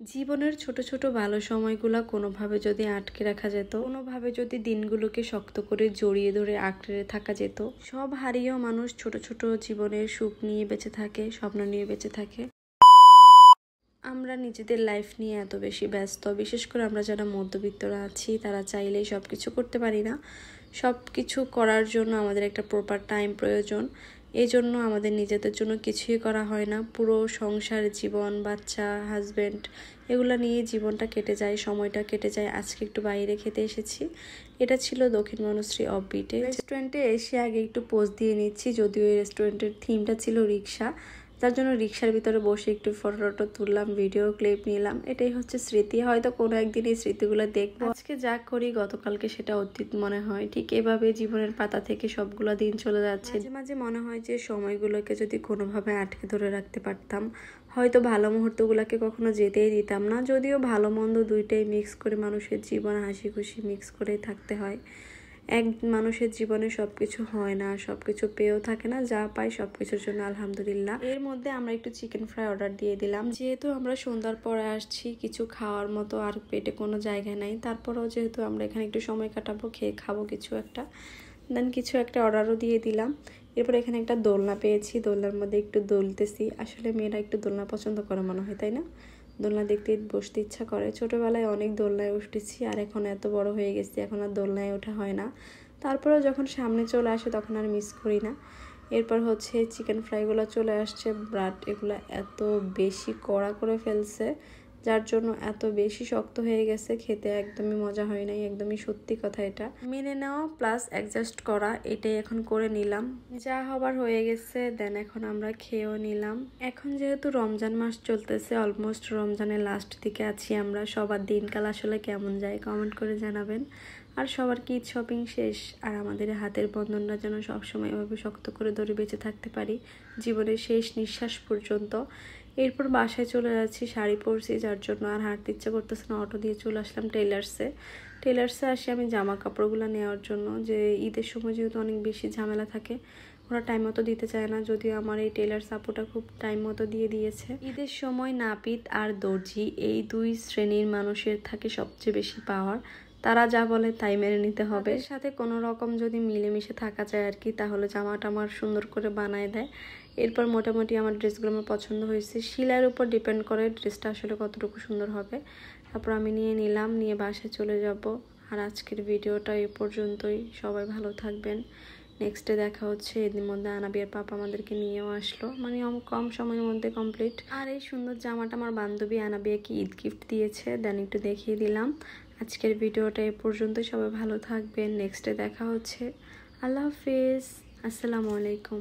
জীবনের ছোট ছোট ভালো সময়গুলো কোনোভাবে যদি আটকে রাখা যেত, কোনোভাবে যদি দিনগুলোকে শক্ত করে জড়িয়ে ধরে আঁকড়ে থাকা যেত, সব হারিয়েও মানুষ ছোট ছোট জীবনের সুখ নিয়ে বেঁচে থাকে, স্বপ্ন নিয়ে বেঁচে থাকে। আমরা নিজেদের লাইফ নিয়ে এত বেশি ব্যস্ত, বিশেষ করে আমরা যারা মধ্যবিত্তরা আছি তারা চাইলেই সব কিছু করতে পারি না। সব কিছু করার জন্য আমাদের একটা প্রপার টাইম প্রয়োজন। এই জন্য আমাদের নিজেদের জন্য কিছুই করা হয় না। পুরো সংসার, জীবন, বাচ্চা, হাজব্যান্ড এগুলো নিয়ে জীবনটা কেটে যায়, সময়টা কেটে যায়। আজকে একটু বাইরে খেতে এসেছি। এটা ছিল দক্ষিণ মনুশ্রী অফবিটে রেস্টুরেন্টে। এসে আগে একটু পোজ দিয়ে নিচ্ছি, যদিও এই রেস্টুরেন্টের থিমটা ছিল রিক্সা, যার জন্য রিক্সার ভিতরে বসে একটু ফটো তুললাম, ভিডিও ক্লিপ নিলাম। এটাই হচ্ছে স্মৃতি। হয়তো কোনো একদিন এই স্মৃতিগুলো দেখবো। আজকে যা করি গতকালকে সেটা অতীত মনে হয়। ঠিক এভাবে জীবনের পাতা থেকে সবগুলো দিন চলে যাচ্ছে। মাঝে মাঝে মনে হয় যে সময়গুলোকে যদি কোনোভাবে আটকে ধরে রাখতে পারতাম, হয়তো ভালো মুহূর্তগুলোকে কখনো যেতেই দিতাম না। যদিও ভালো মন্দ দুইটাই মিক্স করে মানুষের জীবন, হাসি খুশি মিক্স করেই থাকতে হয়। এক মানুষের জীবনে সবকিছু হয় না, সবকিছু পেয়েও থাকে না। যা পাই সবকিছুর জন্য আলহামদুলিল্লাহ। এর মধ্যে আমরা একটু চিকেন ফ্রাই অর্ডার দিয়ে দিলাম। যেহেতু আমরা সন্ধ্যার পরে আসছি, কিছু খাওয়ার মতো আর পেটে কোনো জায়গা নাই, তারপরেও যেহেতু আমরা এখানে একটু সময় কাটাবো, খেয়ে খাবো কিছু একটা, দেন কিছু একটা অর্ডারও দিয়ে দিলাম। এরপর এখানে একটা দোলনা পেয়েছি, দোলনার মধ্যে একটু দোলতেছি। আসলে মেয়েরা একটু দোলনা পছন্দ করে মনে হয়, তাই না? দোলনা দেখতে বসতে ইচ্ছা করে। ছোটোবেলায় অনেক দোলনায় উঠেছি, আর এখন এত বড় হয়ে গেছি, এখন আর দোলনায় ওঠা হয় না। তারপরেও যখন সামনে চলে আসে তখন আর মিস করি না। এরপর হচ্ছে চিকেন ফ্রাইগুলো চলে আসছে, বাট এগুলো এত বেশি কড়া করে ফেলছে, যার জন্য এত বেশি শক্ত হয়ে গেছে, খেতে একদমই মজা হয় নাই। একদমই সত্যি কথা, এটা মেনে নেওয়া প্লাস অ্যাডজাস্ট করা, এটাই এখন করে নিলাম। যা হবার হয়ে গেছে, দেন এখন আমরা খেয়েও নিলাম। এখন যেহেতু রমজান মাস চলতেছে, অলমোস্ট রমজানের লাস্ট দিকে আছি আমরা। সবার দিনকাল আসলে কেমন যায় কমেন্ট করে জানাবেন। আর সবার কি ঈদ শপিং শেষ, আর আমাদের হাতের বন্ধনটা যেন সবসময় এভাবে শক্ত করে ধরে বেঁচে থাকতে পারি জীবনের শেষ নিঃশ্বাস পর্যন্ত। এরপর বাসায় চলে যাচ্ছি, শাড়ি পরছি, যার জন্য আর হাঁটতে ইচ্ছে করতেছে না। অটো দিয়ে চলে আসলাম টেলার্সে আসি আমি জামা কাপড়গুলো নেওয়ার জন্য। যে ঈদের সময় যেহেতু অনেক বেশি ঝামেলা থাকে, ওরা টাইম মতো দিতে চায় না। যদিও আমার এই টেলার সাপোর্টটা খুব টাইম মতো দিয়ে দিয়েছে। ঈদের সময় নাপিত আর দর্জি এই দুই শ্রেণীর মানুষের থাকে সবচেয়ে বেশি পাওয়ার। তারা যা বলে তাই মেনে নিতে হবে। এর সাথে কোনো রকম যদি মিলেমিশে থাকা যায় আর কি, তাহলে জামাটা আমার সুন্দর করে বানায় দেয়। এরপর মোটামুটি আমার ড্রেসগুলো আমার পছন্দ হয়েছে। শিলার উপর ডিপেন্ড করে ড্রেসটা আসলে কতটুকু সুন্দর হবে। তারপর আমি নিয়ে নিলাম, নিয়ে বাসায় চলে যাব। আর আজকের ভিডিওটা এ পর্যন্তই। সবাই ভালো থাকবেন। নেক্সটে দেখা হচ্ছে। এর মধ্যে আনাবিয়ার পাপা আমাদেরকে নিয়েও আসলো, মানে কম সময়ের মধ্যে কমপ্লিট। আর এই সুন্দর জামাটা আমার বান্ধবী আনাবিয়াকে ঈদ গিফট দিয়েছে, দেন একটু দেখিয়ে দিলাম। আজকের ভিডিওটা এ পর্যন্তই। সবাই ভালো থাকবেন। নেক্সটে দেখা হচ্ছে। আল্লাহ হাফিজ, আসসালামু আলাইকুম।